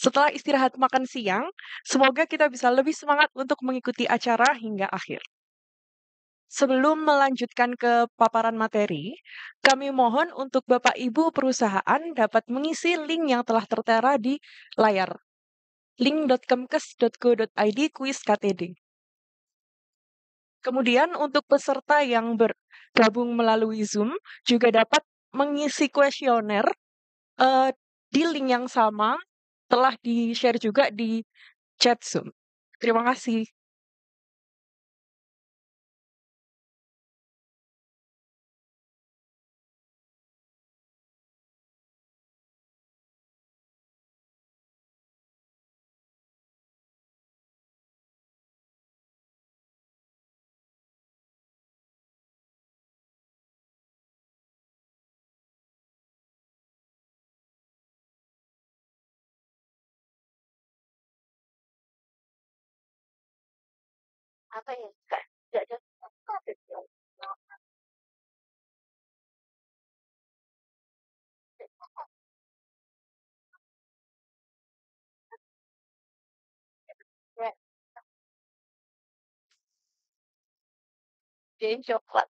Setelah istirahat makan siang, semoga kita bisa lebih semangat untuk mengikuti acara hingga akhir. Sebelum melanjutkan ke paparan materi, kami mohon untuk Bapak Ibu perusahaan dapat mengisi link yang telah tertera di layar. link.kemkes.go.id kuis KTD. Kemudian untuk peserta yang bergabung melalui Zoom juga dapat mengisi kuesioner di link yang sama telah di-share juga di chat Zoom. Terima kasih. Apa ya? Tidak ada. Ya, jadi coklat.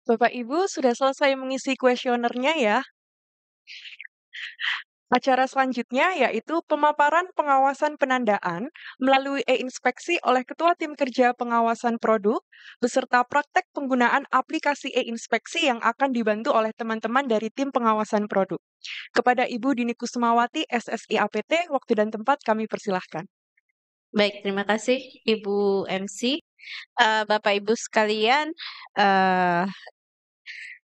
Bapak Ibu sudah selesai mengisi kuesionernya ya? Acara selanjutnya yaitu pemaparan pengawasan penandaan melalui e-inspeksi oleh Ketua Tim Kerja Pengawasan Produk beserta praktek penggunaan aplikasi e-inspeksi yang akan dibantu oleh teman-teman dari tim pengawasan produk. Kepada Ibu Dini Kusumawati, SSI APT, waktu dan tempat kami persilahkan. Baik, terima kasih Ibu MC. Bapak Ibu sekalian, eh,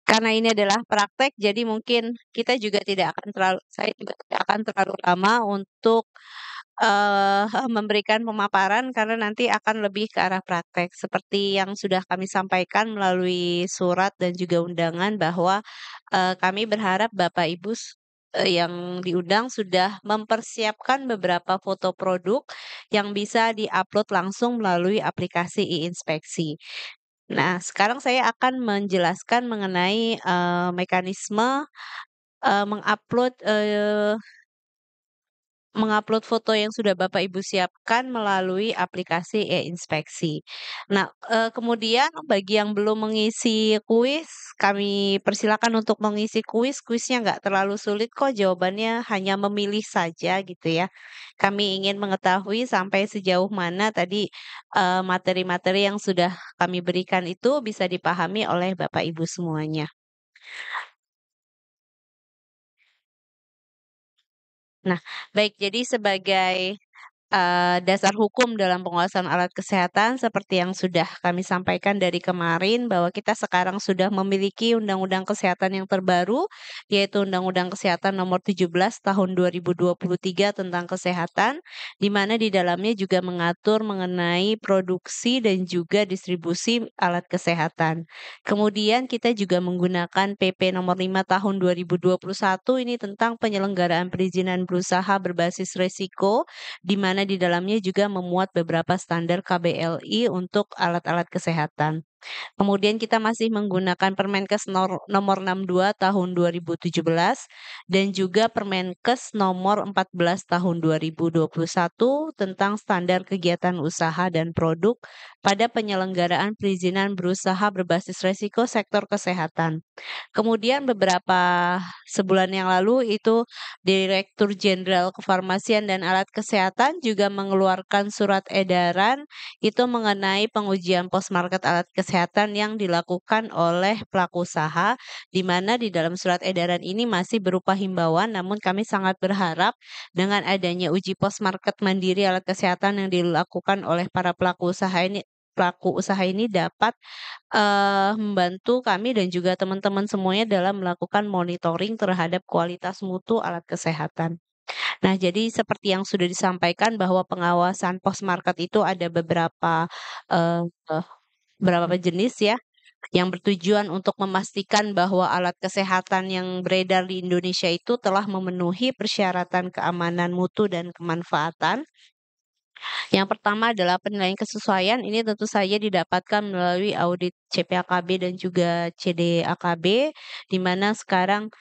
karena ini adalah praktek, jadi mungkin kita juga tidak akan terlalu, saya juga tidak akan terlalu lama untuk memberikan pemaparan karena nanti akan lebih ke arah praktek. Seperti yang sudah kami sampaikan melalui surat dan juga undangan bahwa kami berharap Bapak Ibu yang diundang sudah mempersiapkan beberapa foto produk yang bisa diupload langsung melalui aplikasi e-inspeksi. Nah, sekarang saya akan menjelaskan mengenai mekanisme mengupload mengupload foto yang sudah Bapak Ibu siapkan melalui aplikasi e-inspeksi. Nah, kemudian bagi yang belum mengisi kuis, kami persilakan untuk mengisi kuis. Kuisnya nggak terlalu sulit kok, jawabannya hanya memilih saja gitu ya. Kami ingin mengetahui sampai sejauh mana tadi, materi-materi yang sudah kami berikan itu bisa dipahami oleh Bapak Ibu semuanya. Nah, baik, jadi sebagai dasar hukum dalam penguasaan alat kesehatan seperti yang sudah kami sampaikan dari kemarin bahwa kita sekarang sudah memiliki Undang-Undang Kesehatan yang terbaru, yaitu Undang-Undang Kesehatan Nomor 17 Tahun 2023 tentang kesehatan, di mana di dalamnya juga mengatur mengenai produksi dan juga distribusi alat kesehatan. Kemudian kita juga menggunakan PP Nomor 5 Tahun 2021 ini tentang penyelenggaraan perizinan berusaha berbasis risiko di mana di dalamnya juga memuat beberapa standar KBLI untuk alat-alat kesehatan. Kemudian kita masih menggunakan Permenkes nomor 62 tahun 2017 dan juga Permenkes nomor 14 tahun 2021 tentang standar kegiatan usaha dan produk pada penyelenggaraan perizinan berusaha berbasis resiko sektor kesehatan. Kemudian beberapa sebulan yang lalu itu Direktur Jenderal Kefarmasian dan Alat Kesehatan juga mengeluarkan surat edaran itu mengenai pengujian post-market alat kesehatan yang dilakukan oleh pelaku usaha, di mana di dalam surat edaran ini masih berupa himbauan, namun kami sangat berharap dengan adanya uji post-market mandiri alat kesehatan yang dilakukan oleh para pelaku usaha ini dapat membantu kami dan juga teman-teman semuanya dalam melakukan monitoring terhadap kualitas mutu alat kesehatan. Nah, jadi seperti yang sudah disampaikan bahwa pengawasan post-market itu ada eee, beberapa jenis ya, yang bertujuan untuk memastikan bahwa alat kesehatan yang beredar di Indonesia itu telah memenuhi persyaratan keamanan mutu dan kemanfaatan. Yang pertama adalah penilaian kesesuaian, ini tentu saja didapatkan melalui audit CPAKB dan juga CDAKB, di mana sekarang,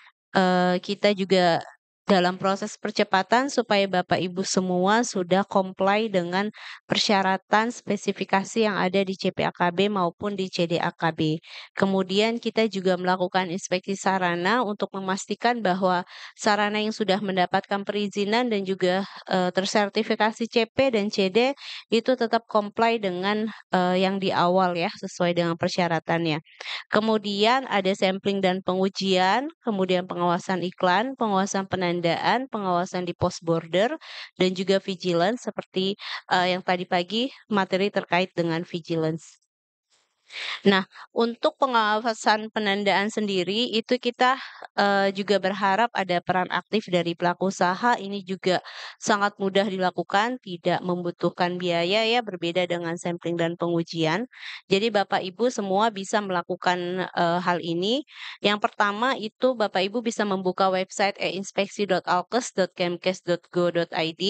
kita juga dalam proses percepatan supaya Bapak Ibu semua sudah comply dengan persyaratan spesifikasi yang ada di CPAKB maupun di CDAKB. Kemudian kita juga melakukan inspeksi sarana untuk memastikan bahwa sarana yang sudah mendapatkan perizinan dan juga tersertifikasi CP dan CD itu tetap comply dengan, yang di awal ya, sesuai dengan persyaratannya. Kemudian ada sampling dan pengujian, kemudian pengawasan iklan, pengawasan penandaan, pengawasan di post border, dan juga vigilance seperti, yang tadi pagi materi terkait dengan vigilance. Nah, untuk pengawasan penandaan sendiri itu kita, juga berharap ada peran aktif dari pelaku usaha, ini juga sangat mudah dilakukan, tidak membutuhkan biaya ya, berbeda dengan sampling dan pengujian. Jadi Bapak Ibu semua bisa melakukan, hal ini. Yang pertama itu Bapak Ibu bisa membuka website e-inspeksi.alkes.kemkes.go.id.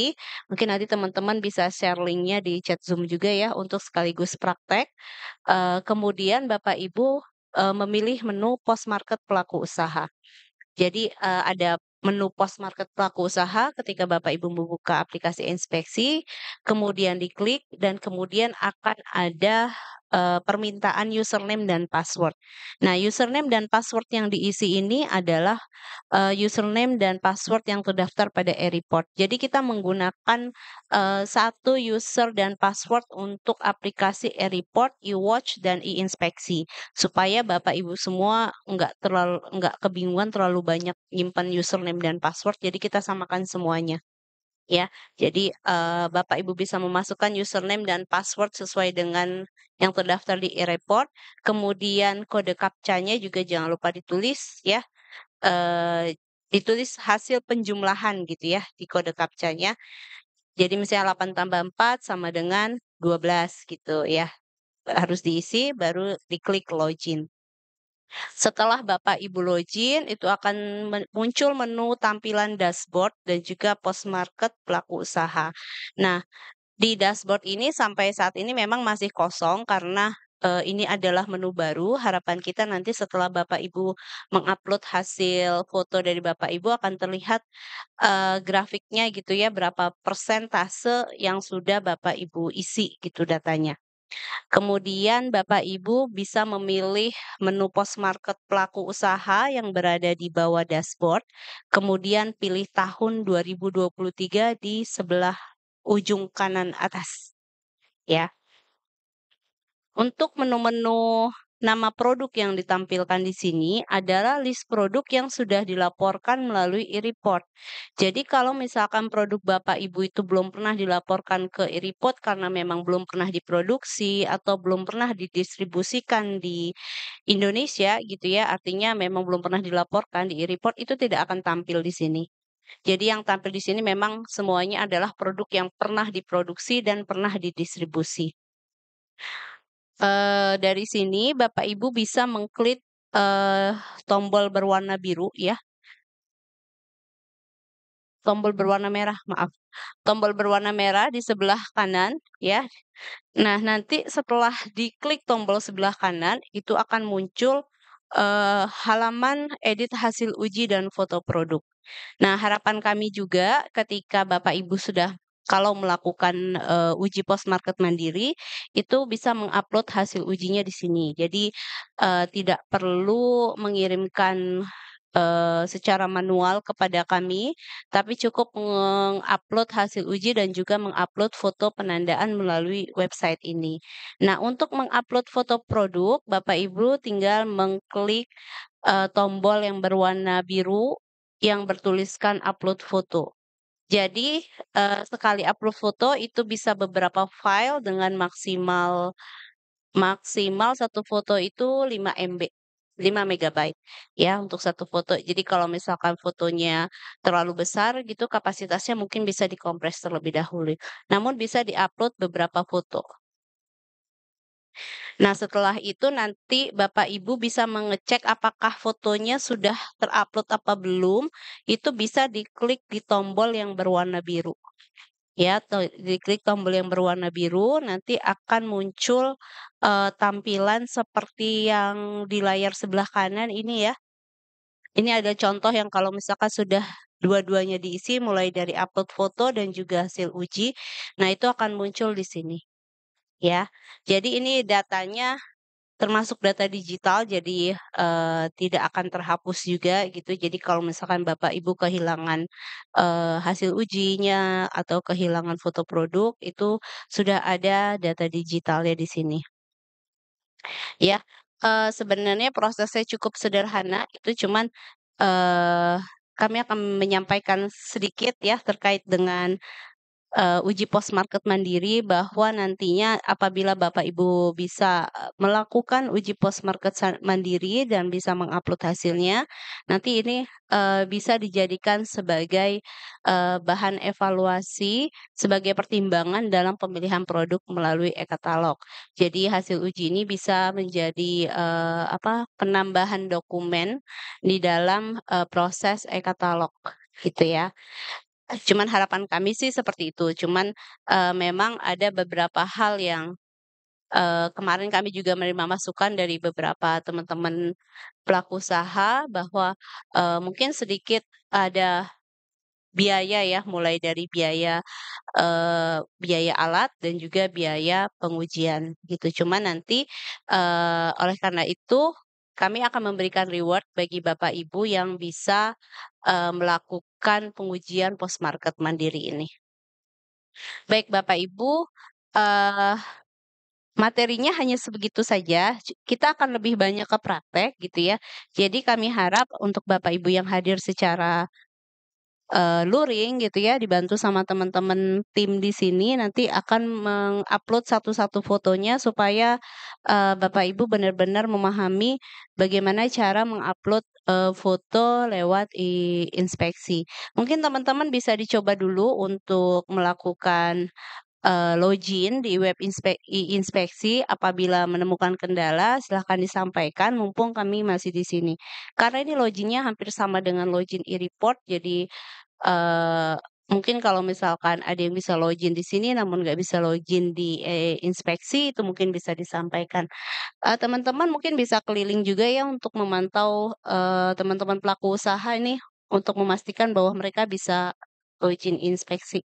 Mungkin nanti teman-teman bisa share linknya di chat Zoom juga ya, untuk sekaligus praktek. Kemudian Bapak Ibu, memilih menu pos market pelaku usaha. Jadi, ada menu pos market pelaku usaha ketika Bapak Ibu membuka aplikasi inspeksi, kemudian diklik dan kemudian akan ada, permintaan username dan password. Nah, username dan password yang diisi ini adalah username dan password yang terdaftar pada e-report. Jadi kita menggunakan, satu user dan password untuk aplikasi e-report, e-watch, dan e-inspeksi. Supaya Bapak Ibu semua nggak kebingungan terlalu banyak nyimpen username dan password, jadi kita samakan semuanya. Ya, jadi, Bapak Ibu bisa memasukkan username dan password sesuai dengan yang terdaftar di e-report, kemudian kode captcha-nya juga jangan lupa ditulis ya, ditulis hasil penjumlahan gitu ya di kode captcha-nya. Jadi misalnya 8 tambah 4 sama dengan 12 gitu ya, harus diisi baru diklik login. Setelah Bapak Ibu login, itu akan muncul menu tampilan dashboard dan juga post market pelaku usaha. Nah, di dashboard ini sampai saat ini memang masih kosong karena, ini adalah menu baru. Harapan kita nanti setelah Bapak Ibu mengupload hasil foto dari Bapak Ibu akan terlihat, grafiknya gitu ya, berapa persentase yang sudah Bapak Ibu isi gitu datanya. Kemudian Bapak Ibu bisa memilih menu pos market pelaku usaha yang berada di bawah dashboard, kemudian pilih tahun 2023 di sebelah ujung kanan atas, ya. Untuk menu-menu nama produk yang ditampilkan di sini adalah list produk yang sudah dilaporkan melalui e-report. Jadi kalau misalkan produk Bapak Ibu itu belum pernah dilaporkan ke e-report karena memang belum pernah diproduksi atau belum pernah didistribusikan di Indonesia gitu ya, artinya memang belum pernah dilaporkan di e-report itu tidak akan tampil di sini. Jadi yang tampil di sini memang semuanya adalah produk yang pernah diproduksi dan pernah didistribusi. Dari sini Bapak Ibu bisa mengklik, eee, tombol berwarna biru ya, tombol berwarna merah, maaf. Tombol berwarna merah di sebelah kanan ya. Nah, nanti setelah diklik tombol sebelah kanan, itu akan muncul, halaman edit hasil uji dan foto produk. Nah, harapan kami juga ketika Bapak Ibu sudah kalau melakukan, uji post market mandiri, itu bisa mengupload hasil ujinya di sini. Jadi, tidak perlu mengirimkan, secara manual kepada kami, tapi cukup mengupload hasil uji dan juga mengupload foto penandaan melalui website ini. Nah, untuk mengupload foto produk, Bapak Ibu tinggal mengklik, tombol yang berwarna biru yang bertuliskan upload foto. Jadi, sekali upload foto itu bisa beberapa file dengan maksimal maksimal satu foto itu 5 MB, 5 megabyte ya untuk satu foto. Jadi kalau misalkan fotonya terlalu besar gitu kapasitasnya mungkin bisa dikompres terlebih dahulu. Namun bisa diupload beberapa foto. Nah, setelah itu nanti Bapak Ibu bisa mengecek apakah fotonya sudah terupload apa belum, itu bisa diklik di tombol yang berwarna biru. Ya, diklik tombol yang berwarna biru, nanti akan muncul, tampilan seperti yang di layar sebelah kanan ini ya. Ini ada contoh yang kalau misalkan sudah dua-duanya diisi mulai dari upload foto dan juga hasil uji, nah itu akan muncul di sini, ya. Jadi ini datanya termasuk data digital jadi, tidak akan terhapus juga gitu. Jadi kalau misalkan Bapak Ibu kehilangan, hasil ujinya atau kehilangan foto produk, itu sudah ada data digitalnya di sini. Ya, sebenarnya prosesnya cukup sederhana, itu cuman, eee, kami akan menyampaikan sedikit ya terkait dengan uji pos market mandiri bahwa nantinya apabila Bapak Ibu bisa, melakukan uji pos market mandiri dan bisa mengupload hasilnya, nanti ini, bisa dijadikan sebagai, bahan evaluasi, sebagai pertimbangan dalam pemilihan produk melalui e-katalog. Jadi hasil uji ini bisa menjadi, penambahan dokumen di dalam, proses e-katalog, gitu ya. Cuman harapan kami sih seperti itu, cuman, memang ada beberapa hal yang, kemarin kami juga menerima masukan dari beberapa teman-teman pelaku usaha bahwa, mungkin sedikit ada biaya ya, mulai dari biaya alat dan juga biaya pengujian gitu. Cuma nanti, oleh karena itu kami akan memberikan reward bagi Bapak Ibu yang bisa, melakukan pengujian post-market mandiri ini. Baik Bapak Ibu, eee, materinya hanya sebegitu saja, kita akan lebih banyak ke praktek gitu ya. Jadi kami harap untuk Bapak Ibu yang hadir secara luring gitu ya, dibantu sama teman-teman tim di sini nanti akan mengupload satu-satu fotonya supaya, Bapak Ibu benar-benar memahami bagaimana cara mengupload, foto lewat inspeksi. Mungkin teman-teman bisa dicoba dulu untuk melakukan, login di web inspeksi, apabila menemukan kendala silahkan disampaikan mumpung kami masih di sini. Karena ini login hampir sama dengan login e-report jadi mungkin kalau misalkan ada yang bisa login di sini namun nggak bisa login di, inspeksi itu mungkin bisa disampaikan. Teman-teman mungkin bisa keliling juga ya untuk memantau, teman-teman pelaku usaha ini untuk memastikan bahwa mereka bisa login inspeksi.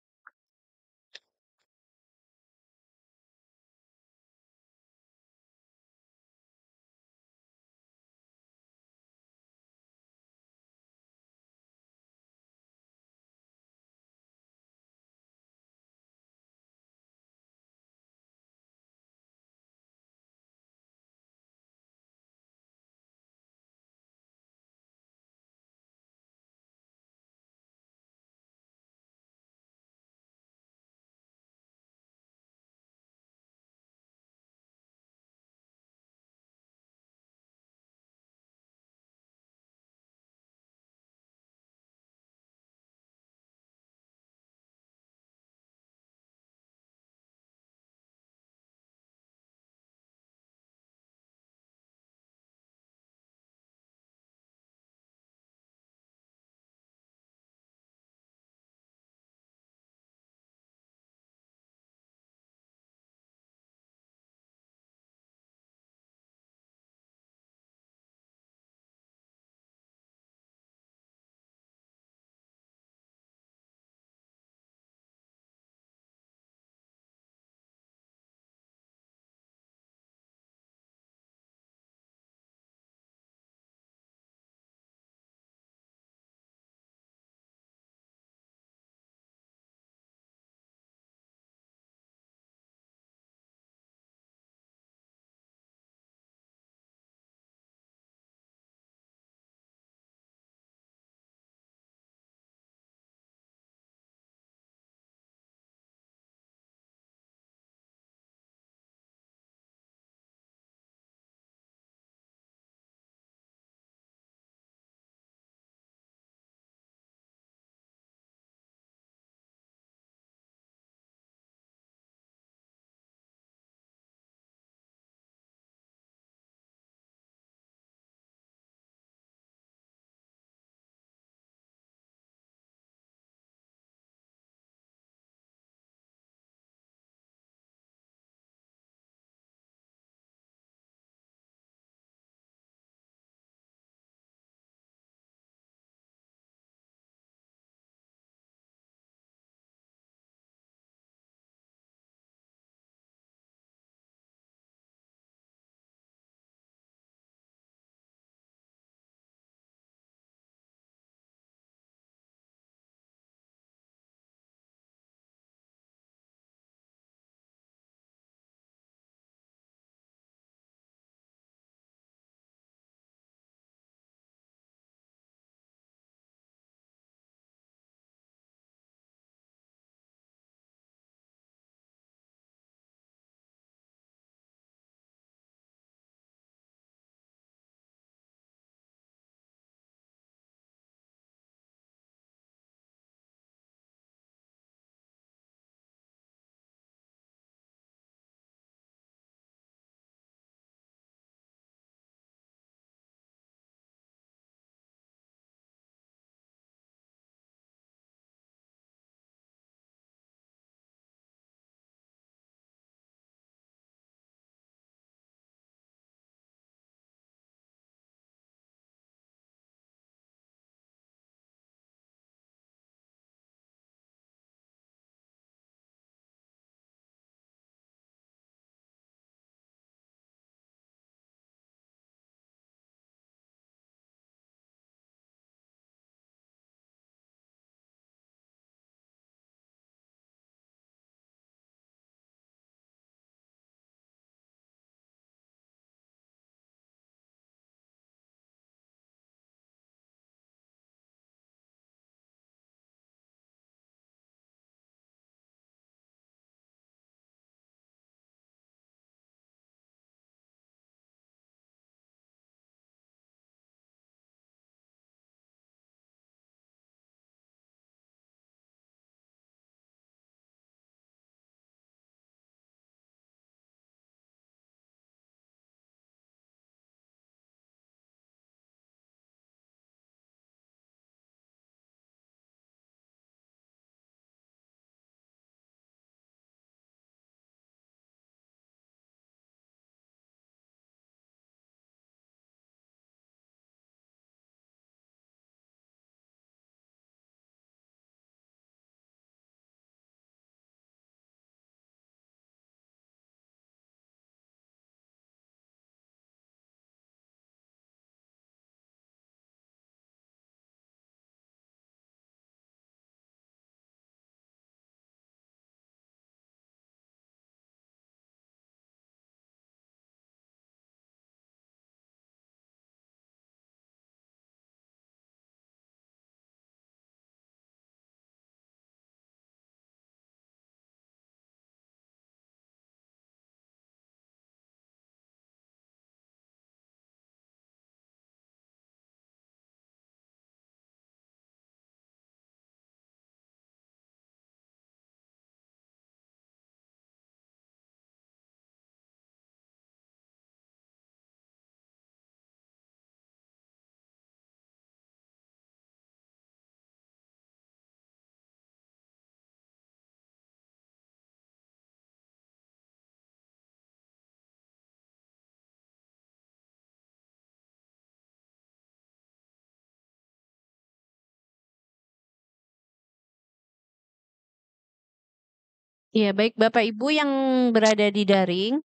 Iya, baik Bapak Ibu yang berada di daring,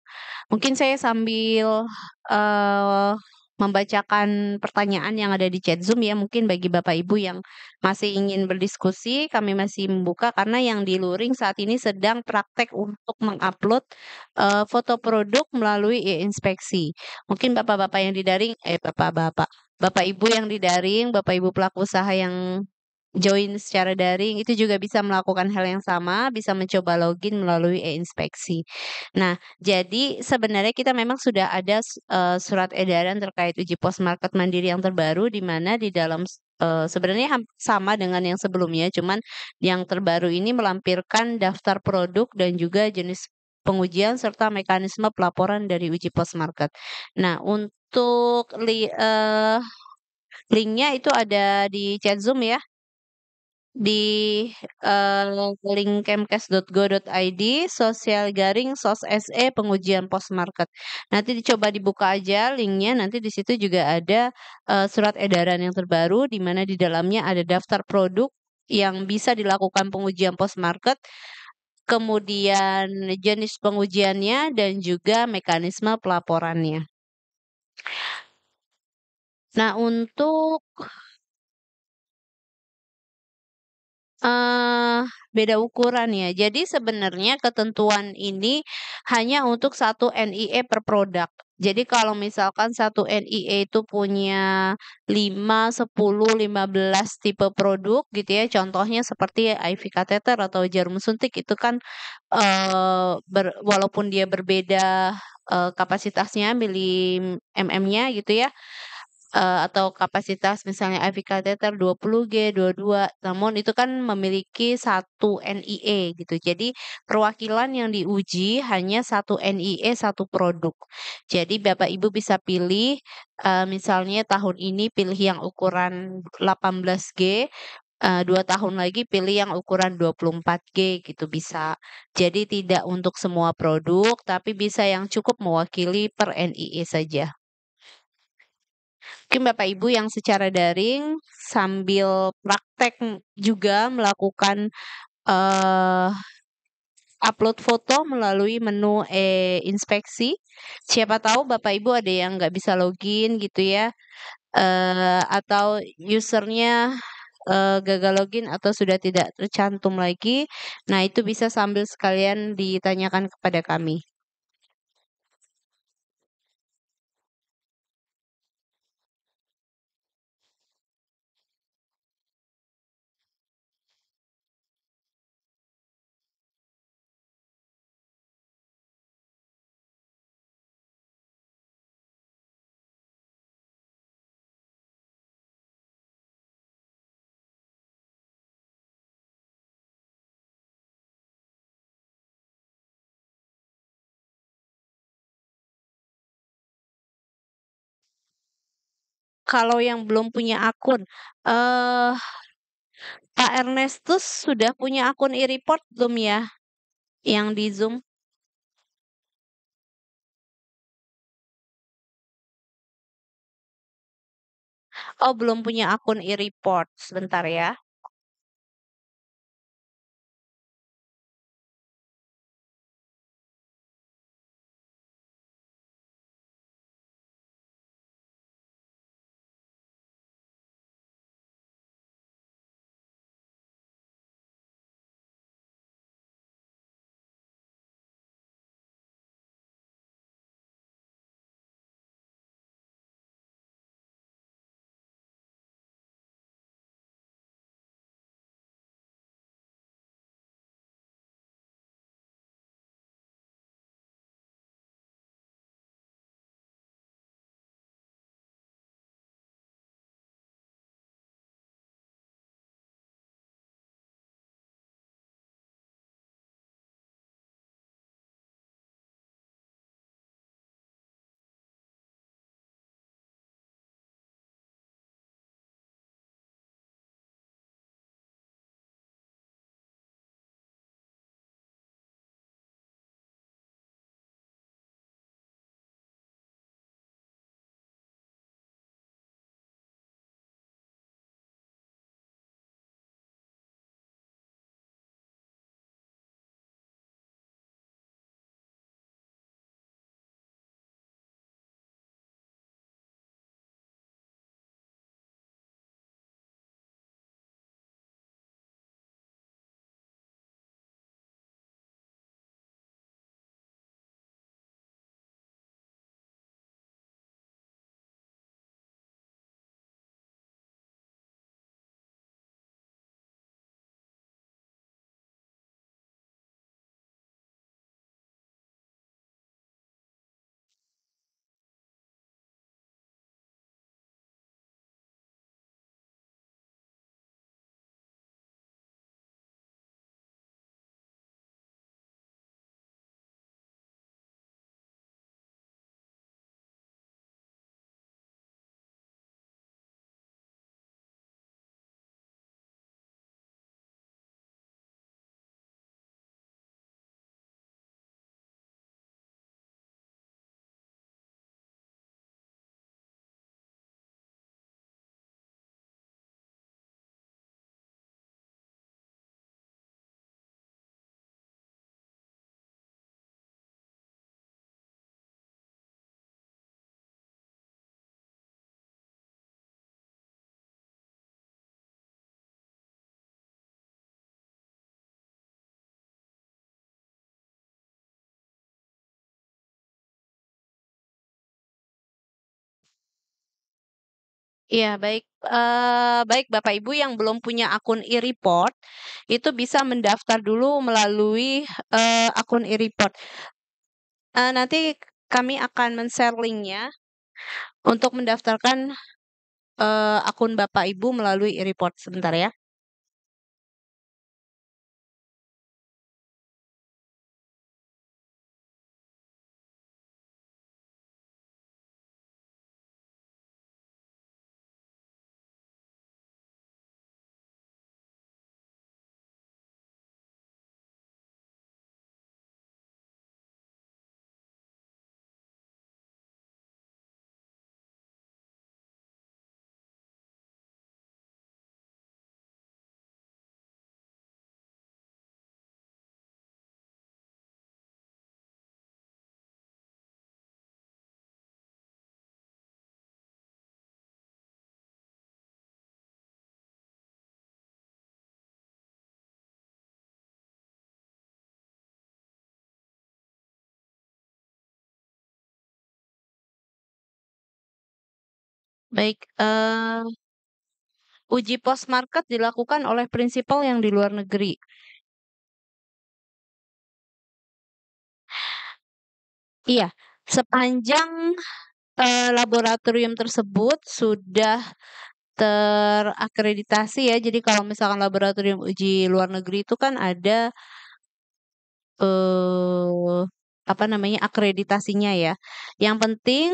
mungkin saya sambil, eee, membacakan pertanyaan yang ada di chat Zoom ya, mungkin bagi Bapak Ibu yang masih ingin berdiskusi, kami masih membuka karena yang di luring saat ini sedang praktek untuk mengupload, foto produk melalui e-inspeksi. Mungkin bapak-bapak yang di daring bapak-bapak, Bapak Ibu yang di daring, Bapak Ibu pelaku usaha yang join secara daring itu juga bisa melakukan hal yang sama, bisa mencoba login melalui e-inspeksi. Nah, jadi sebenarnya kita memang sudah ada surat edaran terkait uji pos market mandiri yang terbaru di mana di dalam sebenarnya sama dengan yang sebelumnya, cuman yang terbaru ini melampirkan daftar produk dan juga jenis pengujian serta mekanisme pelaporan dari uji pos market. Nah, untuk linknya itu ada di chat Zoom ya. Di, link kemkes.go.id /SE pengujian pos market. Nanti dicoba dibuka aja linknya, nanti di situ juga ada, surat edaran yang terbaru di mana di dalamnya ada daftar produk yang bisa dilakukan pengujian pos market, kemudian jenis pengujiannya dan juga mekanisme pelaporannya. Nah untuk beda ukuran ya. Jadi sebenarnya ketentuan ini hanya untuk satu NIE per produk. Jadi kalau misalkan satu NIE itu punya 5, 10, 15 tipe produk gitu ya, contohnya seperti IV kateter atau jarum suntik itu kan, walaupun dia berbeda, kapasitasnya mm-nya gitu ya, atau kapasitas misalnya IV kateter 20G, 22, namun itu kan memiliki satu NIE gitu. Jadi perwakilan yang diuji hanya satu NIE, satu produk. Jadi Bapak Ibu bisa pilih, misalnya tahun ini pilih yang ukuran 18G, 2 tahun lagi pilih yang ukuran 24G gitu bisa. Jadi tidak untuk semua produk, tapi bisa yang cukup mewakili per NIE saja. Mungkin Bapak Ibu yang secara daring sambil praktek juga melakukan, eee, upload foto melalui menu e-inspeksi. Siapa tahu Bapak Ibu ada yang nggak bisa login gitu ya, atau user-nya, gagal login atau sudah tidak tercantum lagi. Nah, itu bisa sambil sekalian ditanyakan kepada kami. Kalau yang belum punya akun, eee Pak Ernestus sudah punya akun e-report belum ya? Yang di Zoom? Oh, belum punya akun e-report, sebentar ya. Iya, baik, baik Bapak Ibu yang belum punya akun e-report, itu bisa mendaftar dulu melalui, akun e-report. Nanti kami akan men-share link-nya untuk mendaftarkan, akun Bapak Ibu melalui e-report, sebentar ya. Baik, uji pos market dilakukan oleh prinsipal yang di luar negeri. Iya, sepanjang, laboratorium tersebut sudah terakreditasi ya, jadi kalau misalkan laboratorium uji luar negeri itu kan ada, eee, apa namanya, akreditasinya ya. Yang penting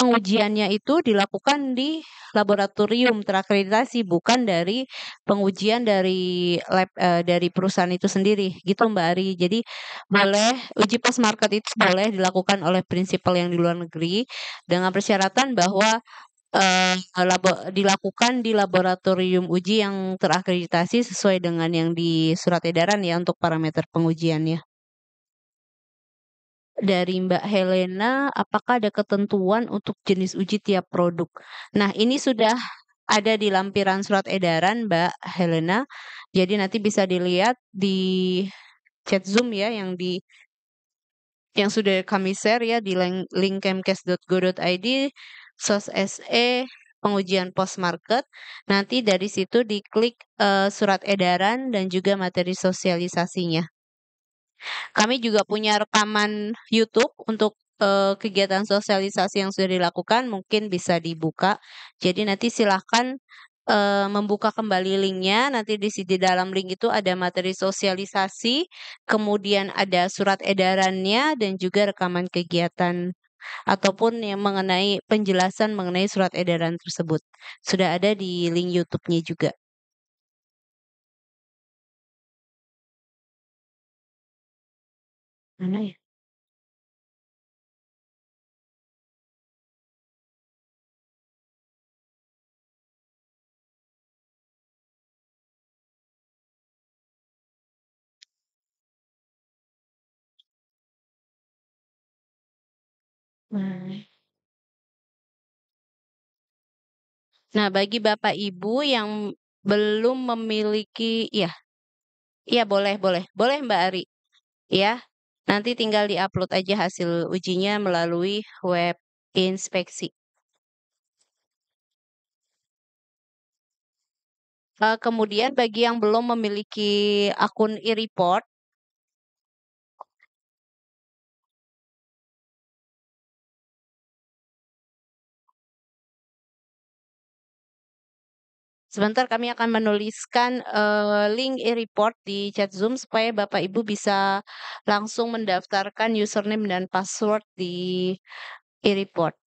pengujiannya itu dilakukan di laboratorium terakreditasi, bukan dari pengujian dari lab, dari perusahaan itu sendiri, gitu Mbak Ari. Jadi boleh uji pas market itu boleh dilakukan oleh prinsipal yang di luar negeri, dengan persyaratan bahwa, dilakukan di laboratorium uji yang terakreditasi sesuai dengan yang di surat edaran ya untuk parameter pengujiannya. Dari Mbak Helena, apakah ada ketentuan untuk jenis uji tiap produk? Nah, ini sudah ada di lampiran surat edaran Mbak Helena. Jadi nanti bisa dilihat di chat Zoom ya yang sudah kami share ya di link kemkes.go.id /SE pengujian post market. Nanti dari situ diklik surat edaran dan juga materi sosialisasinya. Kami juga punya rekaman YouTube untuk, kegiatan sosialisasi yang sudah dilakukan, mungkin bisa dibuka. Jadi nanti silahkan, membuka kembali linknya, nanti di dalam link itu ada materi sosialisasi, kemudian ada surat edarannya dan juga rekaman kegiatan ataupun yang mengenai penjelasan mengenai surat edaran tersebut. Sudah ada di link YouTube-nya juga. Mana ya? Nah. Nah, bagi Bapak Ibu yang belum memiliki iya iya boleh boleh, boleh Mbak Ari, ya. Nanti tinggal di-upload aja hasil ujinya melalui web inspeksi. Kemudian bagi yang belum memiliki akun e-report, sebentar kami akan menuliskan, link e-report di chat Zoom supaya Bapak Ibu bisa langsung mendaftarkan username dan password di e-report.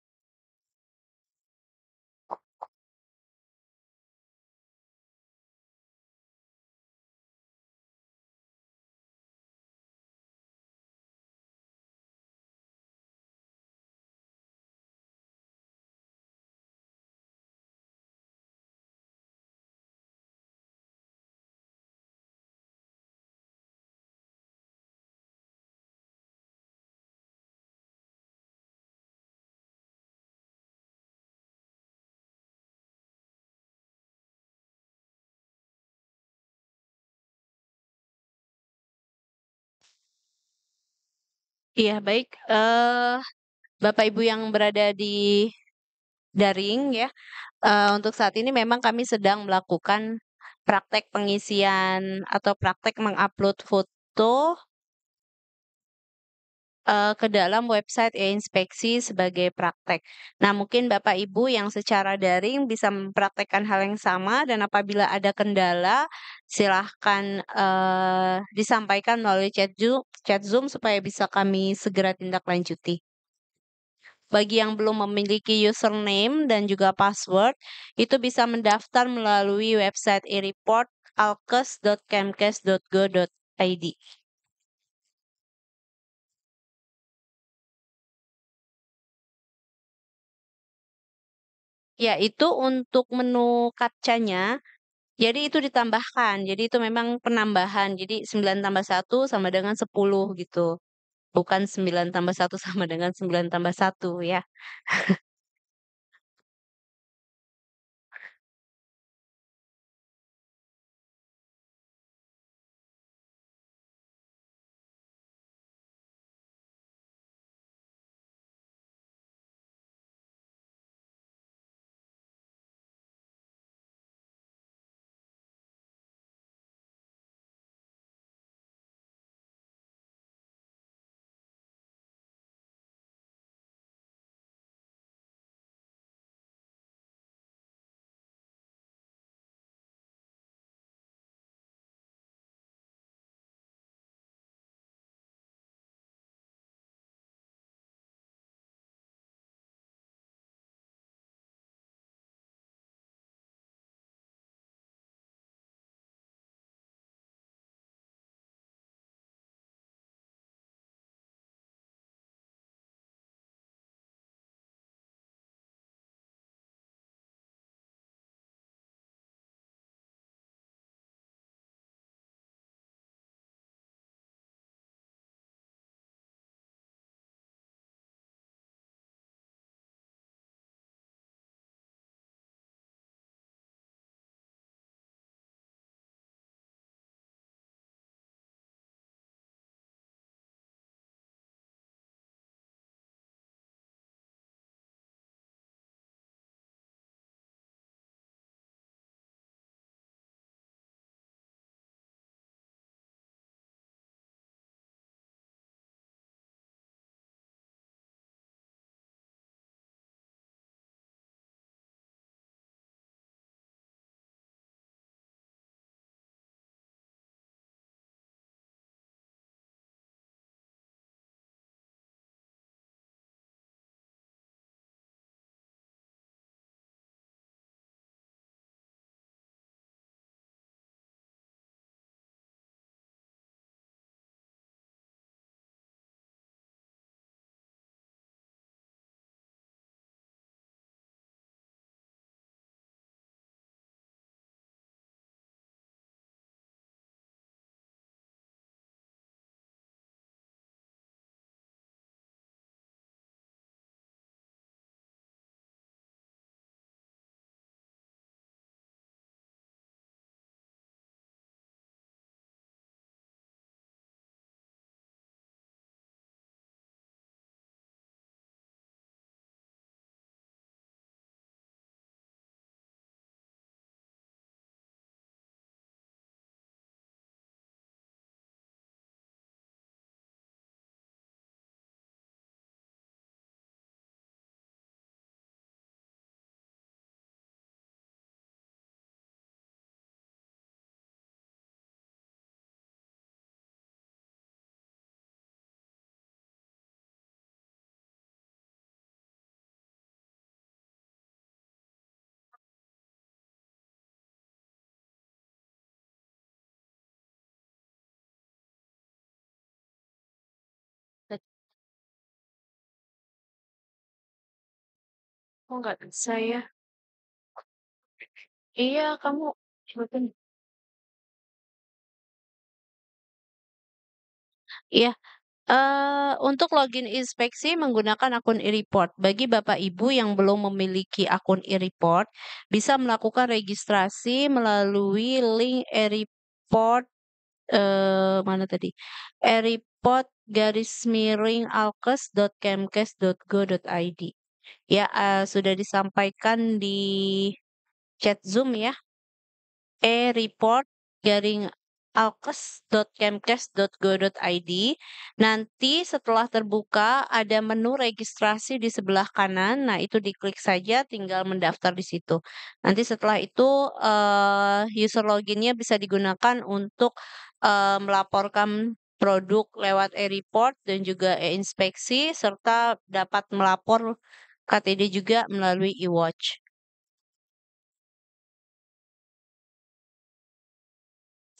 Iya baik, Bapak Ibu yang berada di daring ya, untuk saat ini memang kami sedang melakukan praktek pengisian atau praktek mengupload foto ke dalam website e-inspeksi sebagai praktek. Nah, mungkin Bapak Ibu yang secara daring bisa mempraktekkan hal yang sama dan apabila ada kendala, silahkan, disampaikan melalui chat Zoom supaya bisa kami segera tindak lanjuti. Bagi yang belum memiliki username dan juga password, itu bisa mendaftar melalui website e-report alkes.kemkes.go.id. Ya, itu untuk menu captcha-nya, jadi itu ditambahkan. Jadi itu memang penambahan. Jadi 9 tambah satu sama dengan 10 gitu. Bukan 9 tambah satu sama dengan 9 tambah satu ya. Oh, nggak bisa ya? Iya, kamu iya, untuk login inspeksi menggunakan akun e-report. Bagi Bapak Ibu yang belum memiliki akun e-report, bisa melakukan registrasi melalui link e-report, mana tadi, e-report garis miring alkes.kemkes.go.id. Ya, sudah disampaikan di chat Zoom ya, e-report@alkes.kemkes.go.id. Nanti setelah terbuka ada menu registrasi di sebelah kanan, nah itu diklik saja tinggal mendaftar di situ. Nanti setelah itu, user login-nya bisa digunakan untuk, melaporkan produk lewat e-report dan juga e-inspeksi serta dapat melapor KTD juga melalui e-watch.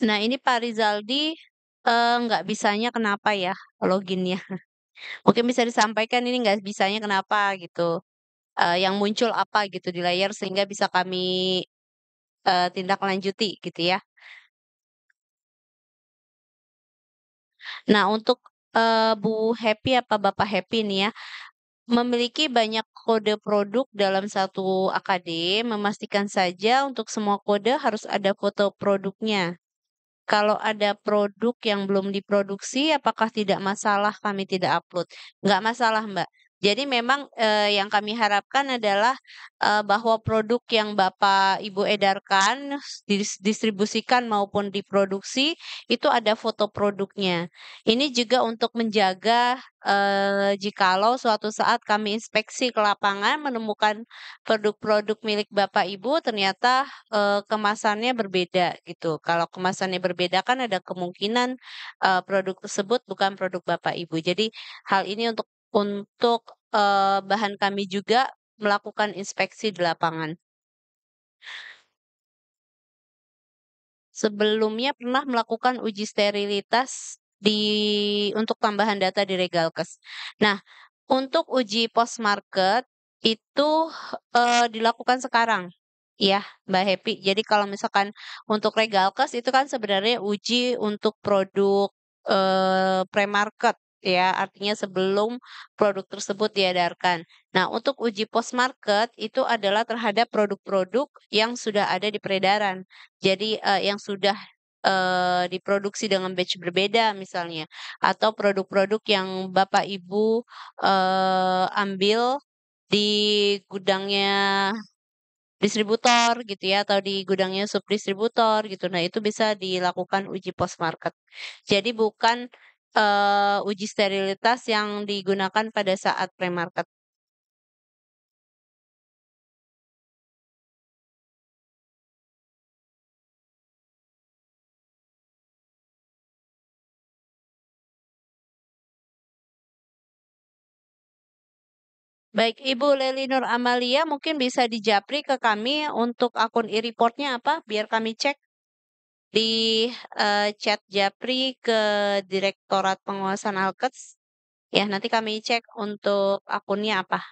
Nah ini Pak Rizaldi, nggak bisanya kenapa ya loginnya? Mungkin bisa disampaikan ini nggak bisanya kenapa gitu, yang muncul apa gitu di layar sehingga bisa kami, tindak lanjuti gitu ya. Nah untuk, Bu Happy apa Bapak Happy nih ya, memiliki banyak kode produk dalam satu AKD, memastikan saja untuk semua kode harus ada foto produknya. Kalau ada produk yang belum diproduksi, apakah tidak masalah kami tidak upload? Nggak masalah, Mbak. Jadi memang, yang kami harapkan adalah, bahwa produk yang Bapak, Ibu edarkan, distribusikan maupun diproduksi, itu ada foto produknya. Ini juga untuk menjaga, jikalau suatu saat kami inspeksi ke lapangan menemukan produk-produk milik Bapak, Ibu ternyata kemasannya berbeda gitu. Kalau kemasannya berbeda kan ada kemungkinan, produk tersebut bukan produk Bapak Ibu. Jadi hal ini untuk bahan kami juga melakukan inspeksi di lapangan. Sebelumnya pernah melakukan uji sterilitas untuk tambahan data di Regalkes. Nah, untuk uji post-market itu, dilakukan sekarang, ya, Mbak Happy. Jadi kalau misalkan untuk Regalkes itu kan sebenarnya uji untuk produk, pre-market ya, artinya sebelum produk tersebut diedarkan. Nah, untuk uji post-market itu adalah terhadap produk-produk yang sudah ada di peredaran. Jadi, yang sudah, diproduksi dengan batch berbeda misalnya, atau produk-produk yang Bapak Ibu ambil di gudangnya distributor gitu ya, atau di gudangnya subdistributor gitu. Nah, itu bisa dilakukan uji post market. Jadi bukan, uji sterilitas yang digunakan pada saat pre-market. Baik, Ibu Leli Nur Amalia mungkin bisa dijapri ke kami untuk akun e-report-nya apa, biar kami cek di, chat japri ke Direktorat Pengawasan Alkes. Ya, nanti kami cek untuk akunnya apa.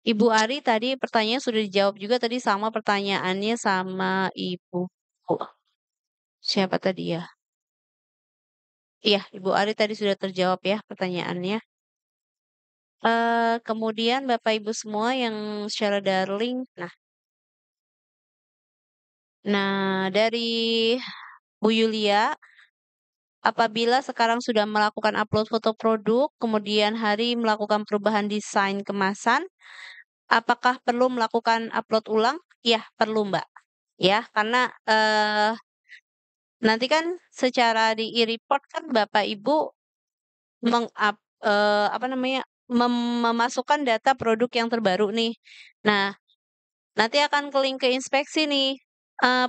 Ibu Ari tadi pertanyaan sudah dijawab juga tadi sama pertanyaannya sama Ibu siapa tadi ya? Iya, Ibu Ari tadi sudah terjawab ya pertanyaannya. Kemudian Bapak Ibu semua yang secara daring, dari Bu Yulia, apabila sekarang sudah melakukan upload foto produk, kemudian hari melakukan perubahan desain kemasan, apakah perlu melakukan upload ulang? Iya, perlu Mbak. Ya, karena, nanti kan secara di e-report kan Bapak Ibu apa namanya, memasukkan data produk yang terbaru nih. Nah, nanti akan ke-link ke inspeksi nih,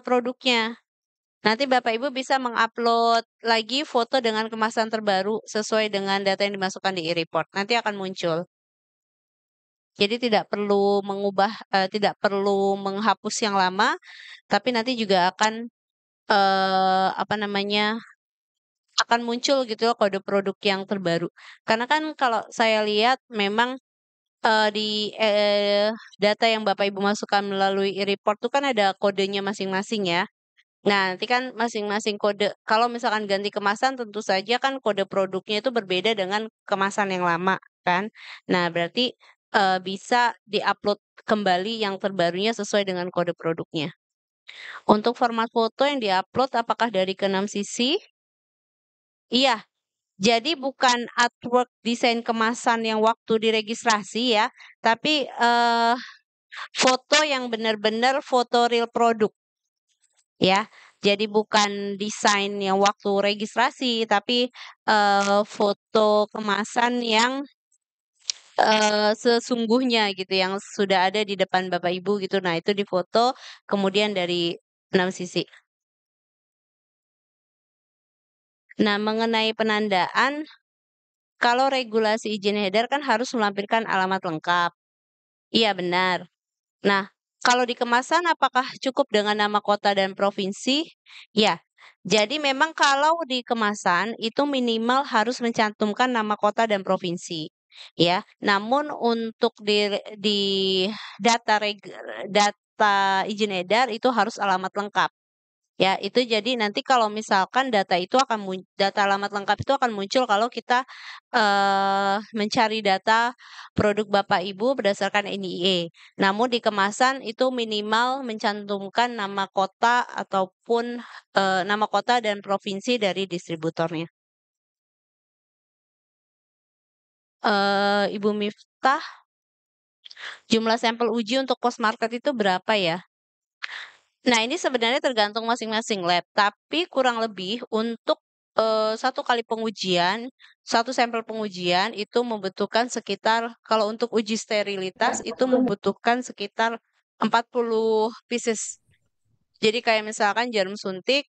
produknya. Nanti Bapak Ibu bisa mengupload lagi foto dengan kemasan terbaru sesuai dengan data yang dimasukkan di e-report, nanti akan muncul. Jadi tidak perlu menghapus yang lama, tapi nanti juga akan, apa namanya, akan muncul gitu loh kode produk yang terbaru. Karena kan kalau saya lihat memang, di, data yang Bapak Ibu masukkan melalui e-report tuh kan ada kodenya masing-masing ya. Nah, nanti kan masing-masing kode kalau misalkan ganti kemasan tentu saja kan kode produknya itu berbeda dengan kemasan yang lama. kan. Nah, berarti, bisa di-upload kembali yang terbarunya sesuai dengan kode produknya. Untuk format foto yang di-upload apakah dari ke-6 sisi? Iya, jadi bukan artwork desain kemasan yang waktu diregistrasi ya, tapi, foto yang benar-benar foto real produk, ya. Jadi bukan desain yang waktu registrasi, tapi, foto kemasan yang, sesungguhnya gitu, yang sudah ada di depan Bapak Ibu gitu. Nah, itu difoto kemudian dari 6 sisi. Nah, mengenai penandaan, kalau regulasi izin edar kan harus melampirkan alamat lengkap. Iya, benar. Nah, kalau di kemasan apakah cukup dengan nama kota dan provinsi? Ya, jadi memang kalau di kemasan itu minimal harus mencantumkan nama kota dan provinsi, ya. Namun untuk di data izin edar itu harus alamat lengkap. Ya, itu jadi nanti kalau misalkan data alamat lengkap itu akan muncul kalau kita, mencari data produk Bapak Ibu berdasarkan NIE. Namun di kemasan itu minimal mencantumkan nama kota ataupun, nama kota dan provinsi dari distributornya. Ibu Miftah, jumlah sampel uji untuk pos market itu berapa ya? Nah, ini sebenarnya tergantung masing-masing lab, tapi kurang lebih untuk, 1 kali pengujian, 1 sampel pengujian itu membutuhkan sekitar kalau untuk uji sterilitas itu membutuhkan sekitar 40 pieces. Jadi kayak misalkan jarum suntik,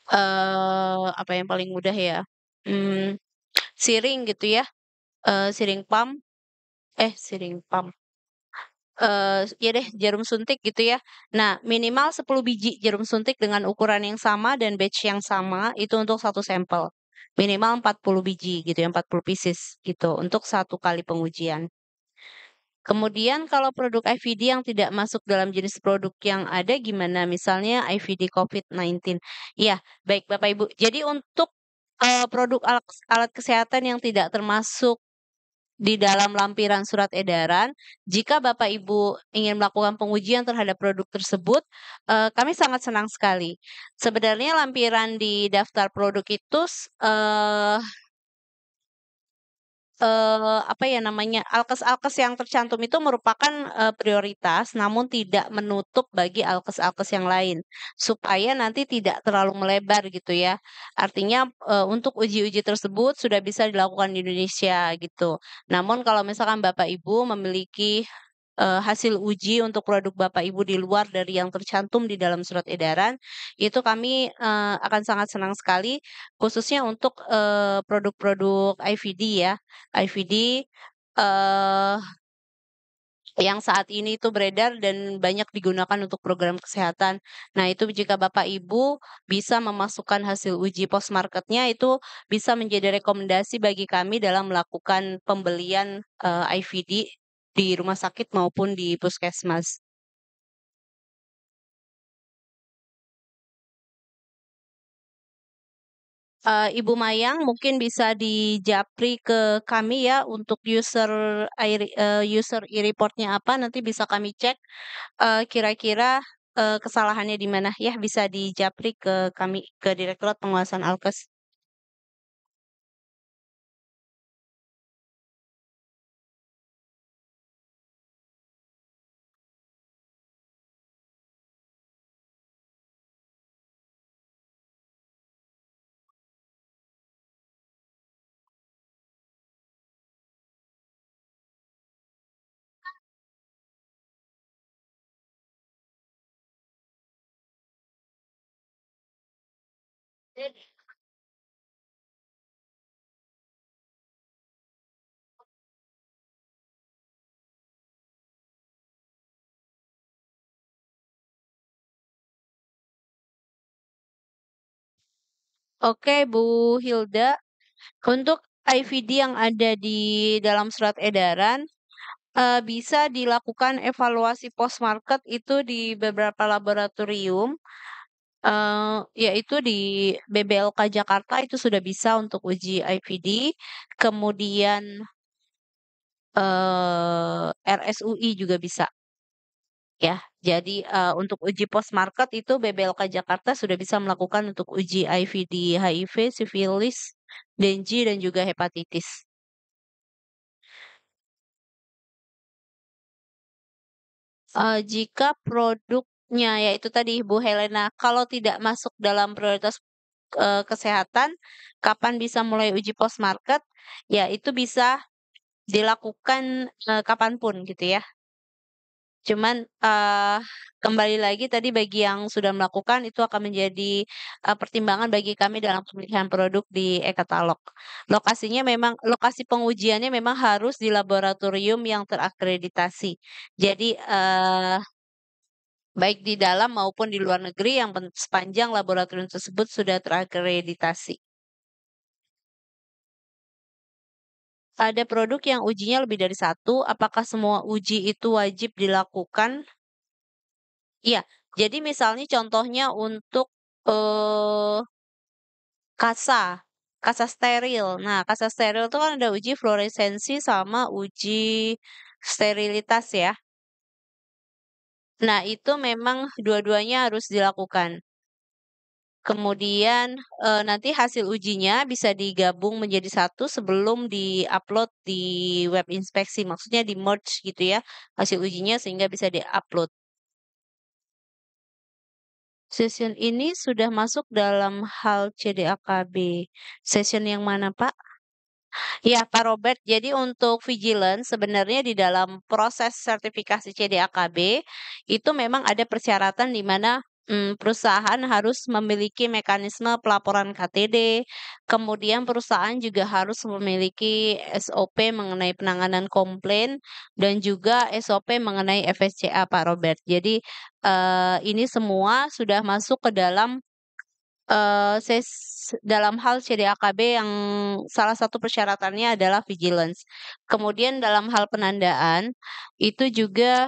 apa yang paling mudah ya, mmm, siring gitu ya, siring pump siring pump. Iya deh jarum suntik gitu ya. Nah minimal 10 biji jarum suntik dengan ukuran yang sama dan batch yang sama itu untuk 1 sampel. Minimal 40 biji gitu ya, 40 pieces gitu untuk 1 kali pengujian. Kemudian kalau produk IVD yang tidak masuk dalam jenis produk yang ada gimana? Misalnya IVD COVID-19. Iya, baik Bapak Ibu. Jadi untuk, produk alat kesehatan yang tidak termasuk di dalam lampiran surat edaran, jika Bapak Ibu ingin melakukan pengujian terhadap produk tersebut, kami sangat senang sekali. Sebenarnya lampiran di daftar produk itu apa ya namanya, alkes-alkes yang tercantum itu merupakan, prioritas, namun tidak menutup bagi alkes-alkes yang lain, supaya nanti tidak terlalu melebar gitu ya. Artinya, untuk uji-uji tersebut sudah bisa dilakukan di Indonesia gitu. Namun kalau misalkan Bapak Ibu memiliki hasil uji untuk produk Bapak Ibu di luar dari yang tercantum di dalam surat edaran, itu kami, akan sangat senang sekali khususnya untuk, produk-produk IVD ya. IVD, eee, yang saat ini itu beredar dan banyak digunakan untuk program kesehatan. Nah, itu jika Bapak Ibu bisa memasukkan hasil uji post-market-nya itu bisa menjadi rekomendasi bagi kami dalam melakukan pembelian, IVD di rumah sakit maupun di puskesmas. Ibu Mayang mungkin bisa dijapri ke kami ya untuk user e-report-nya apa, nanti bisa kami cek, kira-kira, kesalahannya di mana ya, bisa dijapri ke kami, ke Direktorat Penguasaan Alkes. Oke Bu Hilda, untuk IVD yang ada di dalam surat edaran, bisa dilakukan evaluasi post market itu di beberapa laboratorium. Yaitu di BBLK Jakarta itu sudah bisa untuk uji IVD, kemudian, RSUI juga bisa ya. Jadi, untuk uji post-market itu BBLK Jakarta sudah bisa melakukan untuk uji IVD HIV, sifilis, Dengue, dan juga hepatitis. Jika produknya ya itu tadi Bu Helena, kalau tidak masuk dalam prioritas, kesehatan, kapan bisa mulai uji post-market, ya itu bisa dilakukan, kapan pun gitu ya. Cuman, kembali lagi tadi bagi yang sudah melakukan itu akan menjadi, pertimbangan bagi kami dalam pemilihan produk di e-katalog. Lokasi pengujiannya memang harus di laboratorium yang terakreditasi. Jadi, baik di dalam maupun di luar negeri yang sepanjang laboratorium tersebut sudah terakreditasi. Ada produk yang ujinya lebih dari satu, apakah semua uji itu wajib dilakukan? Iya, jadi misalnya contohnya untuk, eee, kasa, kasa steril. Nah, kasa steril itu kan ada uji fluoresensi sama uji sterilitas ya. Nah, itu memang dua-duanya harus dilakukan. Kemudian, nanti hasil ujinya bisa digabung menjadi satu sebelum di-upload di web inspeksi, maksudnya di-merge gitu ya, hasil ujinya sehingga bisa di-upload. Session ini sudah masuk dalam hal CDAKB. Session yang mana, Pak? Ya, Pak Robert. Jadi untuk vigilance sebenarnya di dalam proses sertifikasi CDAKB itu memang ada persyaratan di mana perusahaan harus memiliki mekanisme pelaporan KTD, kemudian perusahaan juga harus memiliki SOP mengenai penanganan komplain dan juga SOP mengenai FSCA, Pak Robert. Jadi ini semua sudah masuk ke dalam dalam hal CDAKB yang salah satu persyaratannya adalah vigilance. Kemudian dalam hal penandaan, itu juga,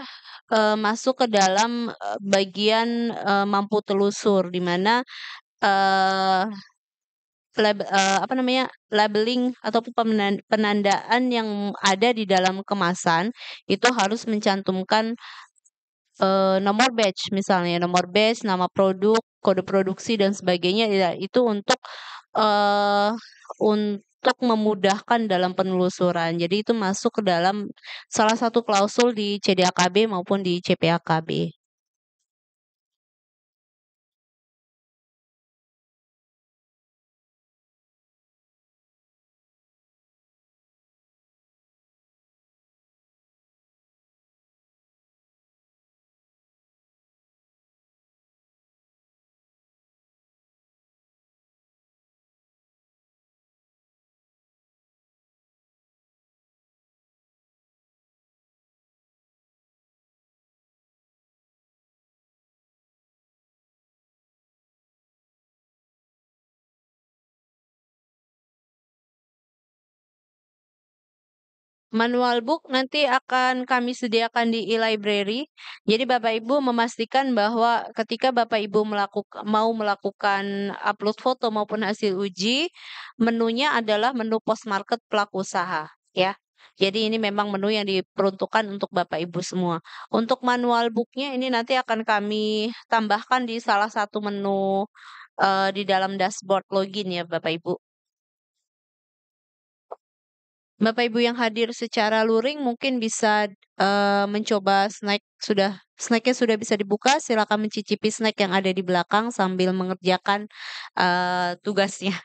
masuk ke dalam, bagian, mampu telusur, di mana, eee, apa namanya, labeling ataupun penandaan yang ada di dalam kemasan, itu harus mencantumkan nomor batch misalnya, nomor batch, nama produk, kode produksi dan sebagainya, ya itu eee, untuk memudahkan dalam penelusuran. Jadi itu masuk ke dalam salah satu klausul di CDAKB maupun di CPAKB. Manual book nanti akan kami sediakan di e-library. Jadi Bapak Ibu memastikan bahwa ketika Bapak Ibu mau melakukan upload foto maupun hasil uji, menunya adalah menu post market pelaku usaha, ya. Jadi ini memang menu yang diperuntukkan untuk Bapak Ibu semua. Untuk manual booknya ini nanti akan kami tambahkan di salah satu menu, di dalam dashboard login ya Bapak Ibu. Bapak Ibu yang hadir secara luring mungkin bisa, mencoba snack-nya sudah bisa dibuka, silakan mencicipi snack yang ada di belakang sambil mengerjakan, tugasnya.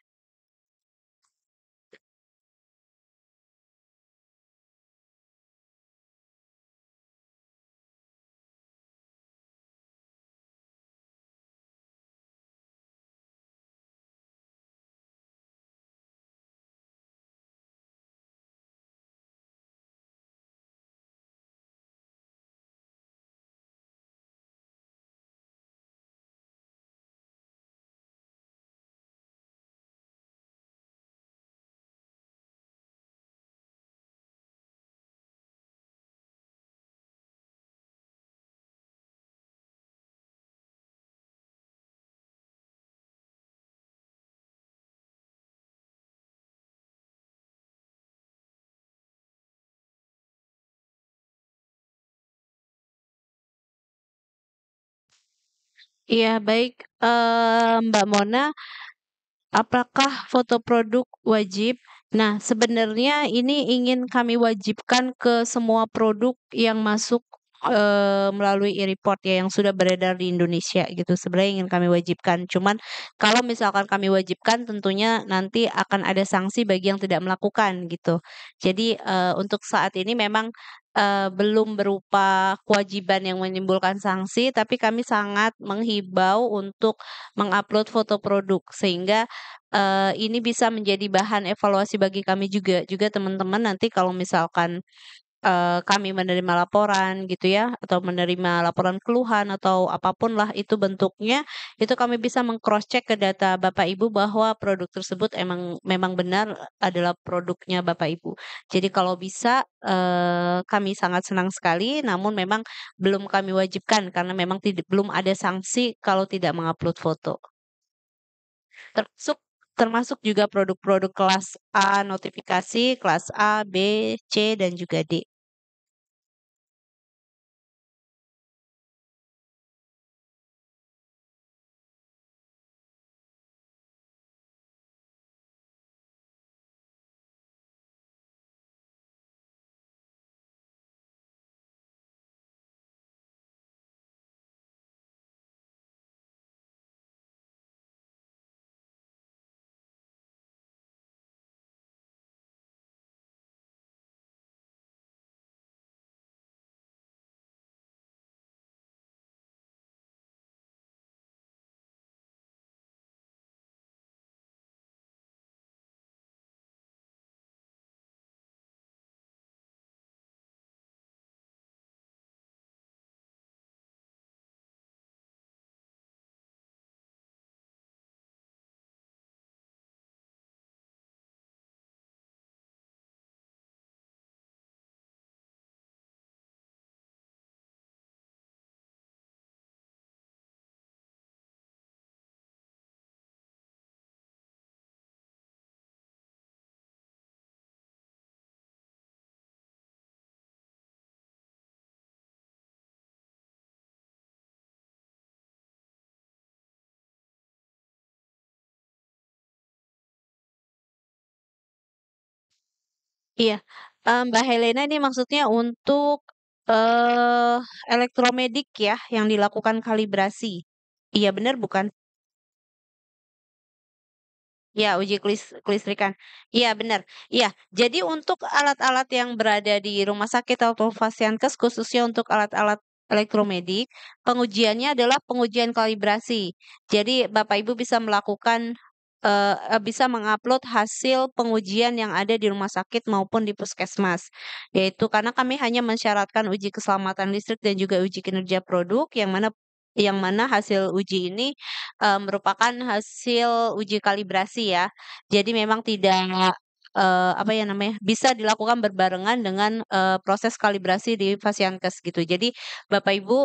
Iya, baik, Mbak Mona, apakah foto produk wajib? Nah, sebenarnya ini ingin kami wajibkan ke semua produk yang masuk, melalui e-report ya, yang sudah beredar di Indonesia gitu, sebenarnya ingin kami wajibkan. Cuman kalau misalkan kami wajibkan tentunya nanti akan ada sanksi bagi yang tidak melakukan gitu. Jadi, untuk saat ini memang, belum berupa kewajiban yang menimbulkan sanksi, tapi kami sangat menghimbau untuk mengupload foto produk sehingga ini bisa menjadi bahan evaluasi bagi kami juga teman-teman nanti kalau misalkan, kami menerima laporan gitu ya, atau menerima laporan keluhan atau apapun lah itu bentuknya, itu kami bisa meng-cross check ke data Bapak Ibu bahwa produk tersebut memang benar adalah produknya Bapak Ibu. Jadi kalau bisa, kami sangat senang sekali, namun memang belum kami wajibkan karena memang belum ada sanksi kalau tidak mengupload foto. Termasuk termasuk juga produk-produk kelas A notifikasi, kelas A, B, C, dan juga D. Iya, Mbak Helena ini maksudnya untuk, eee, elektromedik ya yang dilakukan kalibrasi? Iya benar bukan? Ya, uji kelistrikan. Iya, benar. Iya, jadi untuk alat-alat yang berada di rumah sakit atau Fasiankes, khususnya untuk alat-alat elektromedik, pengujiannya adalah pengujian kalibrasi. Jadi Bapak Ibu bisa melakukan, bisa mengupload hasil pengujian yang ada di rumah sakit maupun di puskesmas. Yaitu karena kami hanya mensyaratkan uji keselamatan listrik dan juga uji kinerja produk, yang mana hasil uji ini merupakan hasil uji kalibrasi ya. Jadi memang tidak, apa ya namanya, bisa dilakukan berbarengan dengan, proses kalibrasi di Fasiankes gitu. Jadi Bapak Ibu,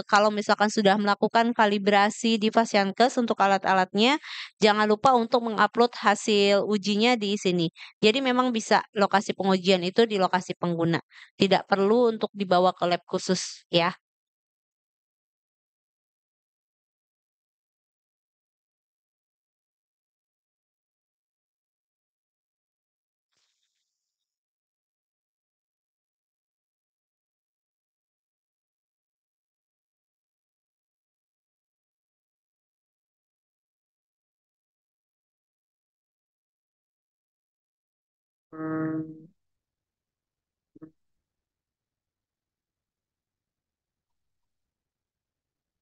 kalau misalkan sudah melakukan kalibrasi di Fasiankes untuk alat-alatnya, jangan lupa untuk mengupload hasil ujinya di sini. Jadi memang bisa lokasi pengujian itu di lokasi pengguna, tidak perlu untuk dibawa ke lab khusus ya.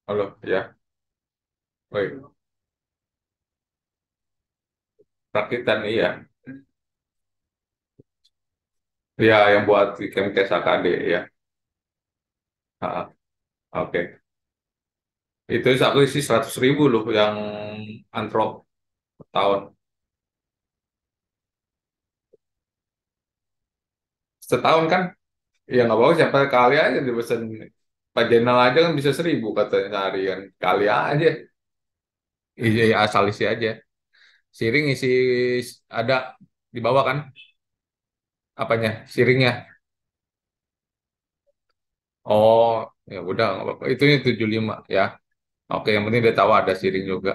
Halo, ya, baik. Rakitan iya. Ya, yang buat di Kemkes AKD ya. Ah, oke. Itu aku isi 100.000 loh yang antrop tahun. Setahun kan? Ya nggak bagus siapa kali aja dipesan. Pak Jenderal aja kan bisa 1.000 katanya sehari kan. Kali aja. Iya, iya, asal isi aja. Siring isi ada di bawah kan? Apanya? Siringnya. Oh, ya udah nggak apa-apa. Itunya 75 ya. Oke, yang penting dia tahu ada siring juga.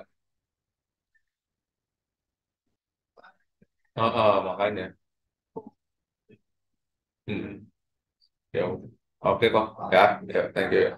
Oh, oh, makanya. Hmm. Ya, udah. Oke kok. Ya, ya, thank you. Ya.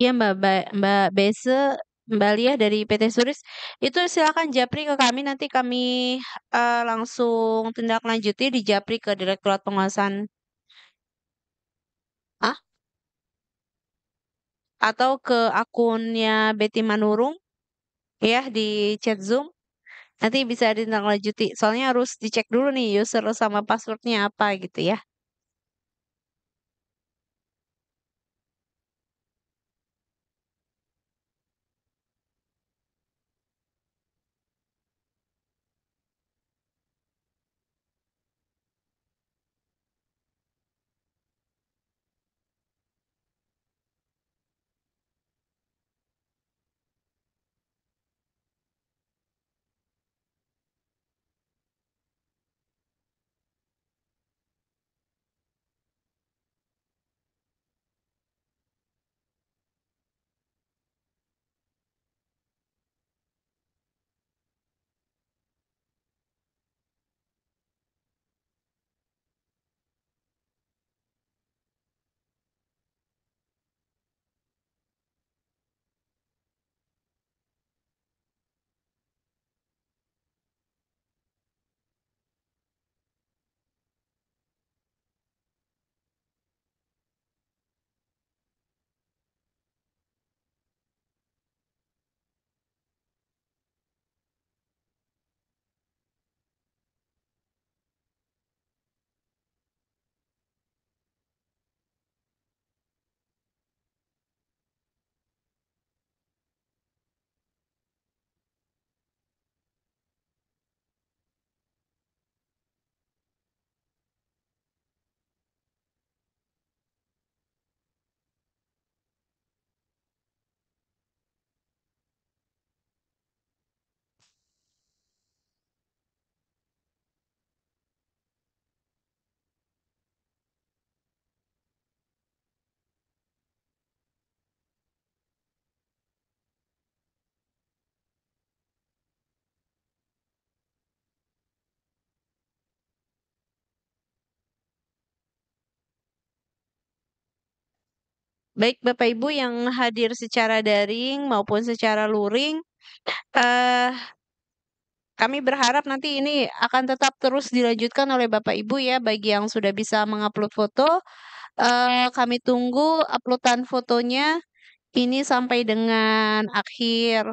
Iya Mbak Bese, Mbak Lia dari PT Suris, itu silakan japri ke kami nanti kami, langsung tindak lanjuti di japri ke Direktorat Pengawasan ah, atau ke akunnya Betty Manurung ya di chat Zoom, nanti bisa ditindaklanjuti. Soalnya harus dicek dulu nih user sama password-nya apa gitu ya. Baik Bapak Ibu yang hadir secara daring maupun secara luring, eh, kami berharap nanti ini akan tetap terus dilanjutkan oleh Bapak Ibu ya, bagi yang sudah bisa mengupload foto, kami tunggu uploadan fotonya ini sampai dengan akhir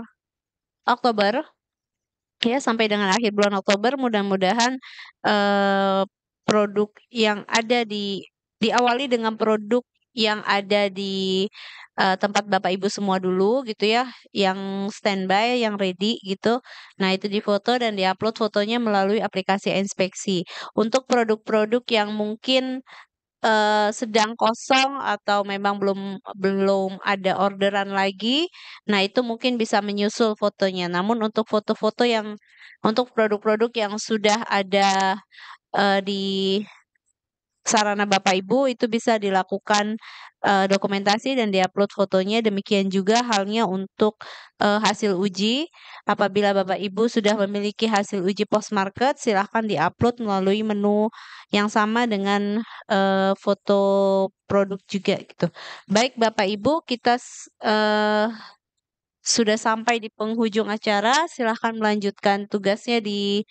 Oktober. Ya, sampai dengan akhir bulan Oktober mudah-mudahan, eee, produk yang ada diawali dengan produk yang ada di, tempat Bapak Ibu semua dulu gitu ya, yang standby, yang ready gitu. Nah, itu difoto dan diupload fotonya melalui aplikasi inspeksi. Untuk produk-produk yang mungkin sedang kosong atau memang belum belum ada orderan lagi, nah itu mungkin bisa menyusul fotonya. Namun untuk produk-produk yang sudah ada, di sarana Bapak Ibu itu bisa dilakukan, dokumentasi dan diupload fotonya, demikian juga halnya untuk, hasil uji. Apabila Bapak Ibu sudah memiliki hasil uji post-market, silahkan diupload melalui menu yang sama dengan, foto produk juga gitu. Baik Bapak Ibu, sudah sampai di penghujung acara, silahkan melanjutkan tugasnya di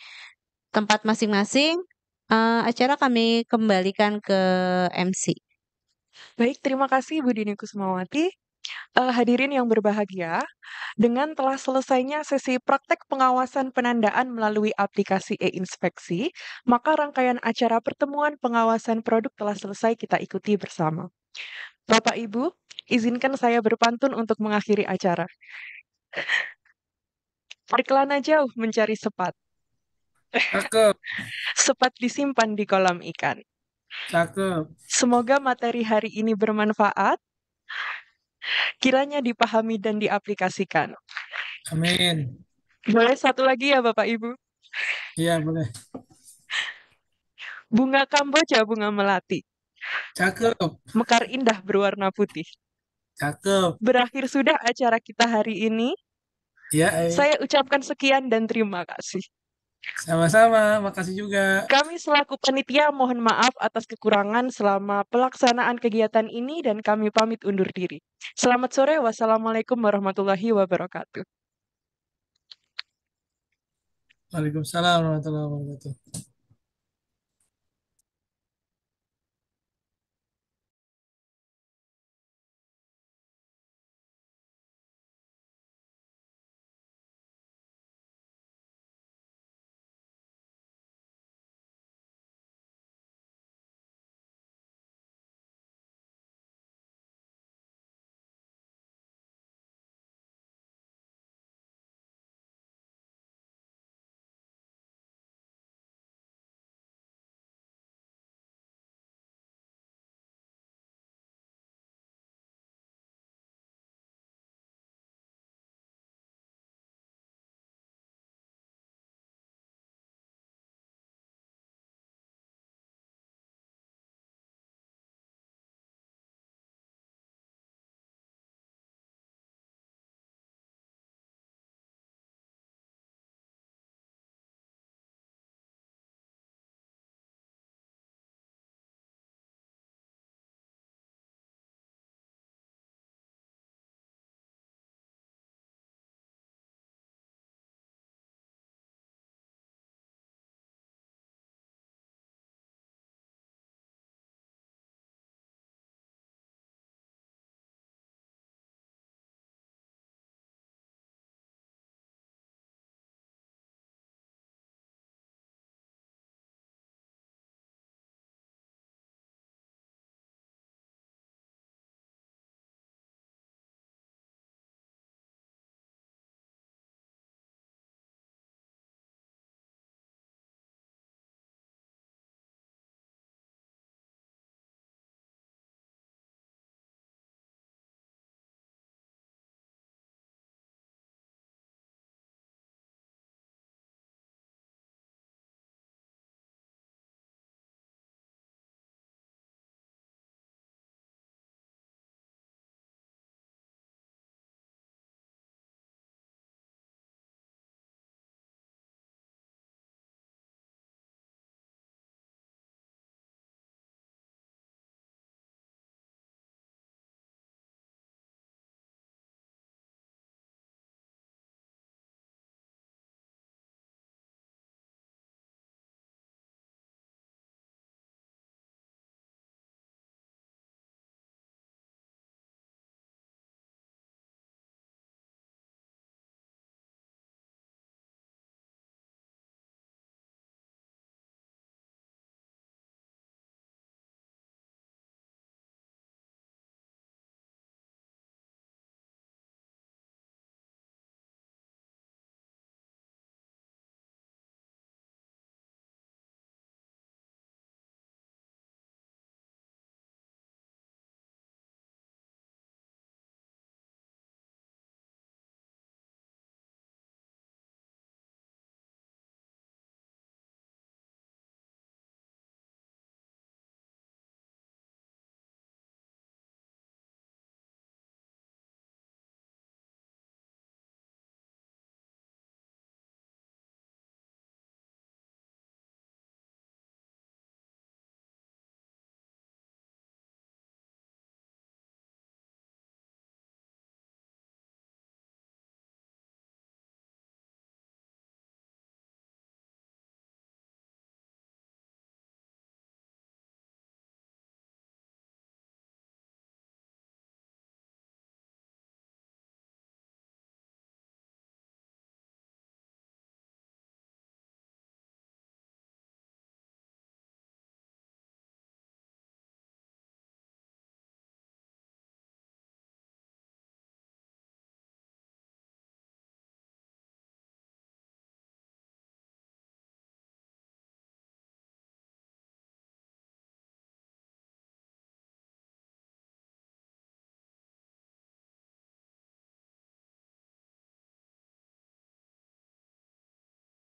tempat masing-masing. Acara kami kembalikan ke MC. Baik, terima kasih Bu Dini Kusumawati. Hadirin yang berbahagia, dengan telah selesainya sesi praktek pengawasan penandaan melalui aplikasi e-inspeksi, maka rangkaian acara pertemuan pengawasan produk telah selesai kita ikuti bersama. Bapak Ibu, izinkan saya berpantun untuk mengakhiri acara. Berkelana jauh mencari sepat, Cakep, sepat disimpan di kolam ikan. cakep. Semoga materi hari ini bermanfaat, kiranya dipahami dan diaplikasikan. Amin. Boleh satu lagi ya Bapak Ibu? Iya, boleh. Bunga kamboja, bunga melati, Cakep, mekar indah berwarna putih. cakep. Berakhir sudah acara kita hari ini. Iya, Saya ucapkan sekian dan terima kasih. sama-sama. Makasih juga. Kami selaku panitia mohon maaf atas kekurangan selama pelaksanaan kegiatan ini dan kami pamit undur diri. Selamat sore, wassalamualaikum warahmatullahi wabarakatuh. Waalaikumsalam warahmatullahi wabarakatuh.